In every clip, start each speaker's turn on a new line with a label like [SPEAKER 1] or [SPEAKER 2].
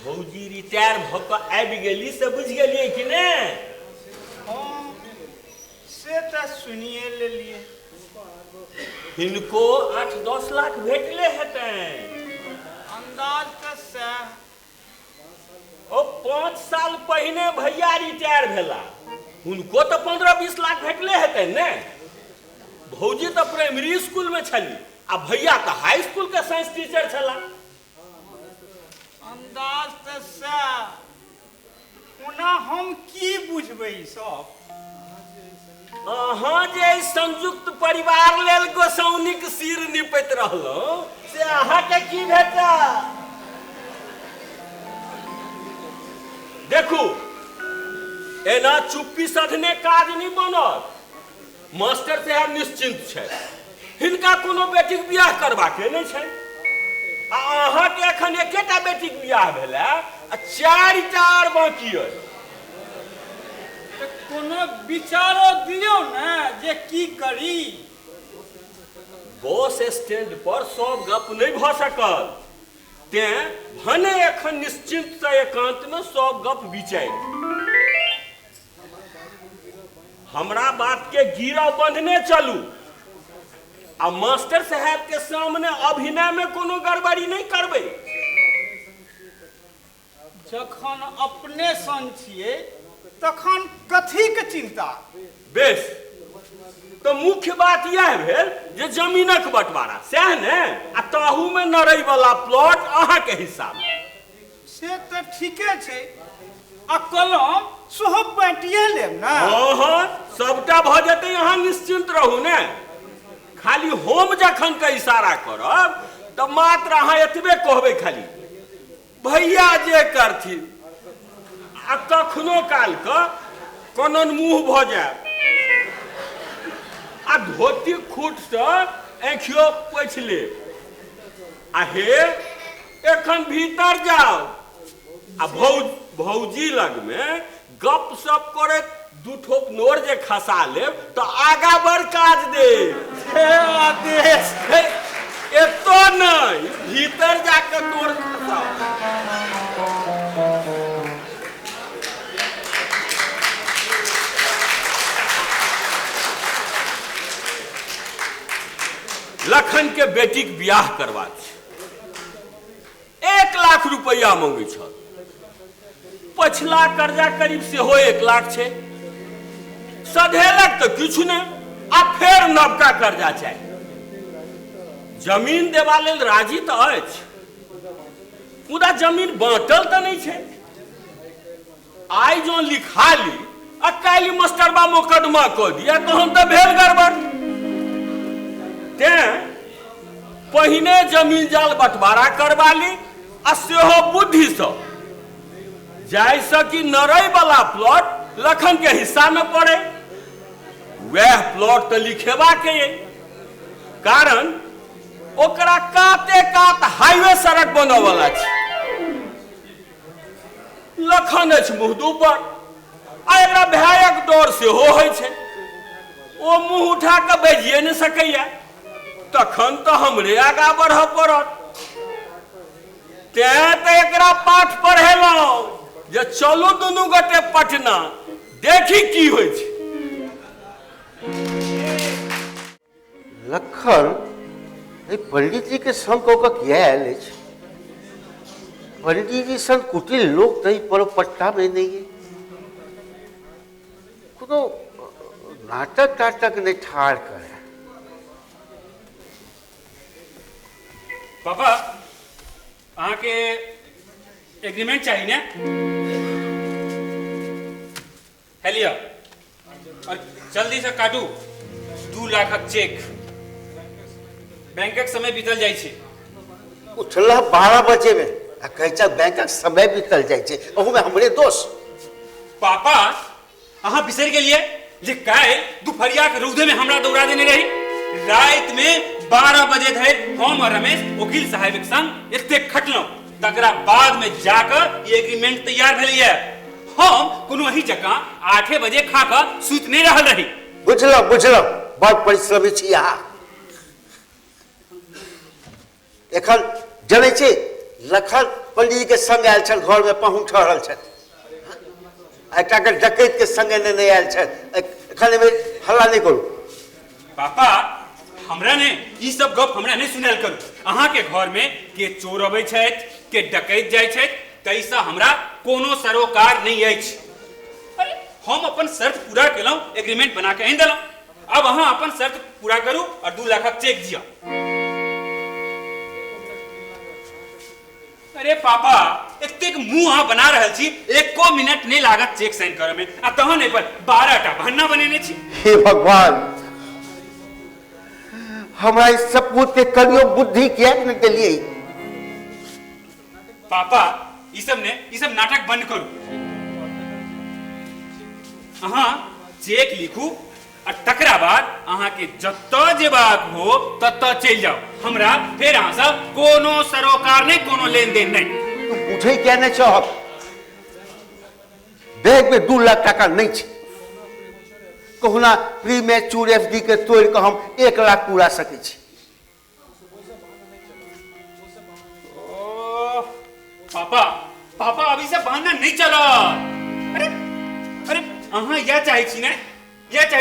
[SPEAKER 1] भौजी रिटायर भऽ कऽ आबि गेली से बुझि गेलियै कि ने?
[SPEAKER 2] हाँ से तो सुनिए लेलिए।
[SPEAKER 1] हिनको 8-10 लाख भेटले हेतैन।
[SPEAKER 2] अंदाज तो से
[SPEAKER 1] ओ 5 साल पहिने भैया रिटायर भेला, हुनको तो 15-20 लाख भेटले हेतैन ने। भौजी तो प्राइमरी स्कूल में छली आ भैया तो हाई स्कूल के साइंस टीचर छला।
[SPEAKER 2] अंदाज तो से ओना हम की बुझबै सब?
[SPEAKER 1] अहाँ जे संयुक्त परिवार लेल गोसाउनिक सिर निपैत रहलहुँ से अहाँके की भेटा? देखू एना चुप्पी सधने काज नहीं बनत। मास्टर साहब निश्चिंत छै, हिनका कोनो बेटीक बियाह करबाके नहीं छै। अहाँके एखन एकेटा बेटीक बियाह भेलै आ 4टा आर बाकी अछि।
[SPEAKER 2] कोनो विचारो दियो ने जे की करी।
[SPEAKER 1] बस स्टैंड पर सब गप नहीं भ सकल, तें भने एखन निश्चिंत से एकांत में सब गप विचार। हमरा बात के गिरह बंधने चलू आ मास्टर साहब के सामने अभिनय में कोनो गड़बड़ी नहीं करबै।
[SPEAKER 2] जखन अपने सन छिए तखन कथी के चिंता?
[SPEAKER 1] बेस तो मुख्य बात यह भेल जे जमीनक बंटवारा सह ने, आ ताहू में नरई वाला प्लॉट अहाँ के हिस्सा में।
[SPEAKER 2] से तो ठीके छै, आ कलम सेहो बांटिए लेब ना।
[SPEAKER 1] हाँ सबटा भ जेतै, अहाँ निश्चिंत रहू ने। खाली हम जखन के इशारा करब तो मात्र अहाँ एतबे कहबै खाली भैया जे करथिन, आ कखनो काल के कोनन मुंह भ जाए आ धोती खूट से आँखियो पोछि ले आ हे एखन भीतर जाओ आ भौजी लग में गप सप करे दू ठोप नोर जे खसा लेब तो आगा बढ़ काज दे।
[SPEAKER 2] आदेश
[SPEAKER 1] एतो नहीं, भीतर जाकर नोर खसाओ। लखन के बेटी के बियाह करवा 1 लाख रुपया मांगे छ। पछला कर्जा करीब से हो 1 लाख छे, सधेलक तो किछु ने, आ फेर नवका कर्जा चाहिए। जमीन देवा लेल राजी तो अछि, पूरा जमीन बांटल तो नहीं छे। आई जो लिखा ली आ काली मास्टरबा मुकदमा कऽ दिया तहन तो भेल गड़बड़। पहिने जमीन जाल बंटवारा करवा ली आ सेहो बुद्धि से, जाइसे कि नरई वाला प्लॉट लखन के हिस्सा में पड़े। वह प्लॉट तो लिखेबा के ये, कारण ओकरा काते कात हाईवे सड़क बने वाला छै। लखन अछि मुहदू पर आ एकरा भयक डर सेहो होइ छै। ओ मुंह उठा के बजिए नहीं सकैया, तखन तो हमरे आगा बढ़ पड़त। तें तो एकरा पाठ पढ़ेलहुं जे चलो दुनू गोटे पटना देखी की होइ छै।
[SPEAKER 3] लखन पंडित जी के संग कऽ किया आयल अछि? पंडित जी संग कुटिल लोग तो पर पट्टा में नहीं है। कोनो नाटक टाटक नहीं ठाड़ करे।
[SPEAKER 4] पापा अहाँ के एग्रीमेंट चाहिए ना? है लिया और जल्दी से काटू। 2 लाखक चेक। बैंकक समय बीतल जाय छै।
[SPEAKER 3] उठला 12 बजे में आ कहै बैंकक समय बीतल जाय छै, ओहू में हमरे दोष।
[SPEAKER 4] पापा अहाँ बिसर गेलिए जे काल्हि दुपहरिया के रौदे में हमरा दौड़ा देने रही। रात में 12 बजे धरि हम और रमेश वकील साहब के संग एते खटलहुं, तकरा बाद में जाकर ये एग्रीमेंट तैयार भेलिए। हम कोनो ही जगह 8 बजे खा कर सुत नहीं रहल रही।
[SPEAKER 3] बुझलहुं बहुत परिश्रमी छी अहाँ। एखन जनै छी लखन पंडित जी के संग आयल छल, घर में पहुँच रहल छल, एकटा के डकैत के संगे नहीं आयल छल। एखन में हल्ला नहीं करू।
[SPEAKER 4] पापा हमरा ने ई सब गप हमरा नहीं सुनल करू। अहाँ के घर में के चोर अबै छथि, के डकैत जाइ छथि, तैसा हमरा कोनो सरोकार नहीं अछि। अरे हम अपन शर्त पूरा केलहुं, एग्रीमेंट बना के आनि देलहुं। अब अहाँ अपन शर्त पूरा करू और 2 लाखक चेक दिया। अरे पापा एतेक मुंह अहाँ बना रहल छी, एको मिनट नहीं लागत चेक साइन करे में, आ तहन एहि पर 12टा बहाना बनेने छी।
[SPEAKER 3] हे भगवान, हमारा इस सपूत के कलियो बुद्धि किया न दिलिए।
[SPEAKER 4] पापा ई सब नाटक बंद करू। अहाँ चेक लिखू और तकरा बाद अहाँ के जत्ता जेबाक हो तत्ता चल जाओ। हमरा फिर अहाँ सब कोनो सरोकार नहीं, कोनो लेन देन नहीं।
[SPEAKER 3] तू पूछे क्या नहीं चाह? बैग में 2 लाख टका नहीं छे। कहूना प्री मैच्योर एफडी के तोड़ के हम 1 लाख पूरा सके छी।
[SPEAKER 4] पापा अभी से बहाना नहीं चला। अरे अहाँ यह चाहे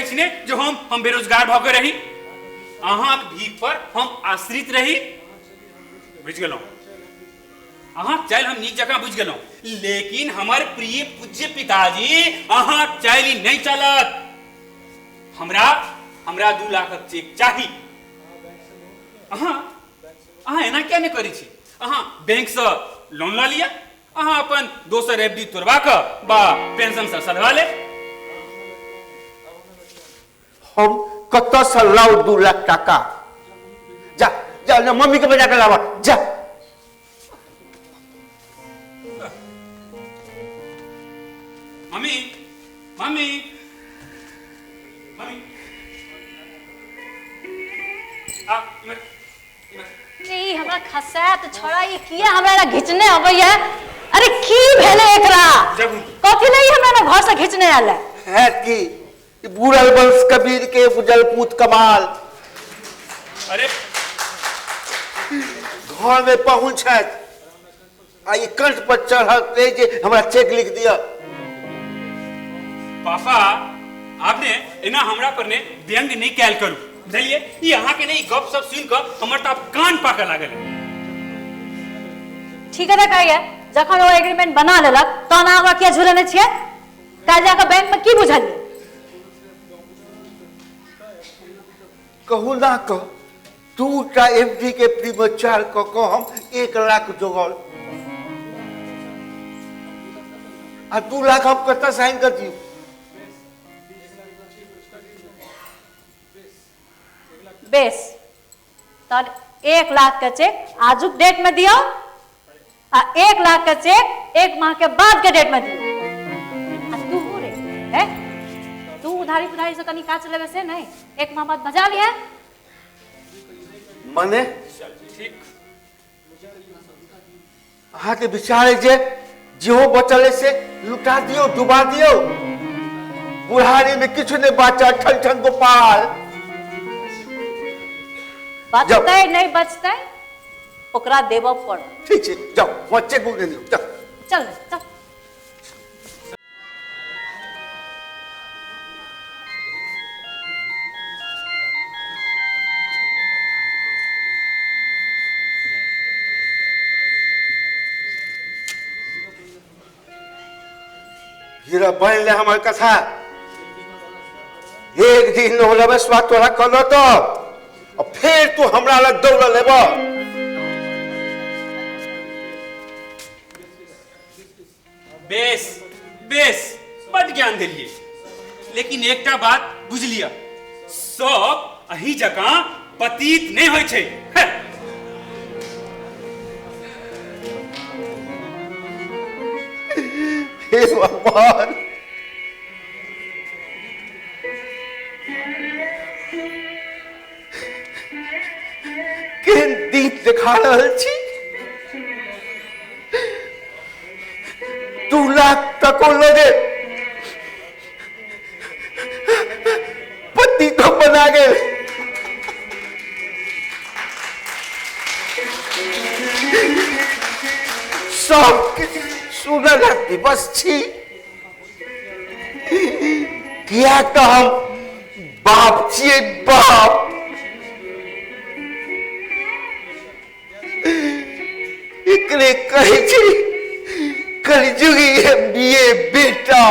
[SPEAKER 4] छी ने जो हम बेरोजगार भऽ के रही, अहाँ भीख पर हम आश्रित रही। बुझ गेलहुं अहाँ चाल हम नीक जकाँ बुझ गेलहुं, लेकिन हमारे प्रिय पूज्य पिताजी अहाँ चाल नहीं चलत। हमरा 2 लाखक चेक चाही। अहाँ एना क्या नहीं करी छी? अहाँ बैंक से लोन ला लिया, अहाँ अपन दोसर एफडी तोड़वा के बा पेंशन से सधवा ले।
[SPEAKER 3] हम कत से लाओ 2 लाख टका? जा जा ना, मम्मी के बजा के लावा जा।
[SPEAKER 4] मम्मी
[SPEAKER 5] ई हमरा खसात छोड़ा, ये किया हमरा घिचने अबैया? अरे की भेले एकरा? कथि नहीं हमरा ना घर से घिचने आले
[SPEAKER 3] है कि बुढ़ल वंश कबीर के बुझल पूत कमाल।
[SPEAKER 4] अरे
[SPEAKER 3] घर में पहुंच है आ ये कंठ पर चढ़ जे हमरा चेक लिख दिया।
[SPEAKER 4] पापा आपने इना हमरा पर ने व्यंग नहीं कैल करू, बुझलिए? ये अहाँ के नहीं गप सब सुन कर हमर त कान पाके लागल।
[SPEAKER 5] ठीक है कहिए, जखन वो एग्रीमेंट बना लेलक तो ना हमरा किया झुलेने छिए? काल जाके बैंक में की बुझलिए?
[SPEAKER 3] कहू ना कह, 2टा एफडी के प्रीमोचार को हम 1 लाख जोगल आ 2 लाख हम कत साइन कर दियो?
[SPEAKER 5] बेस तर 1 लाख का चेक आजुक डेट में दियो आ 1 लाख का चेक 1 माह के बाद के डेट में दियो। तू हो रे है, तू उधारी से कनी काच लेवे से नहीं, 1 माह बाद बजा लिया।
[SPEAKER 3] मने
[SPEAKER 4] ठीक
[SPEAKER 3] अहाँ के विचार जे जो बचल से लुटा दियो, डुबा दियो। बुढ़ारी में किछु नहीं बाचा, ठन गोपाल।
[SPEAKER 5] बचते नहीं बचते ओकरा देबो पड़।
[SPEAKER 3] ठीक है जाओ, वहाँ चेक बुक दे दियो, जाओ।
[SPEAKER 5] चल चल।
[SPEAKER 3] हीरा बन ले हमारे कथा। एक दिन नौलवेश्वा तोरा कलो तो और फिर तू हमरा लग दौड़ लेबो।
[SPEAKER 4] बेस बड़ ज्ञान दिलिए, लेकिन एकटा बात बुझ लिया, सब अही जकाँ पतित नहीं होय छै।
[SPEAKER 3] हे भगवान, केहन दीप दिखा रहल छी। 2 लाख तक लगे पति को बना गए। सब सुनल दिवस छी। किया तो हम बाप छिए, बाप। एकरे कहे छी कलयुगी MBA बेटा।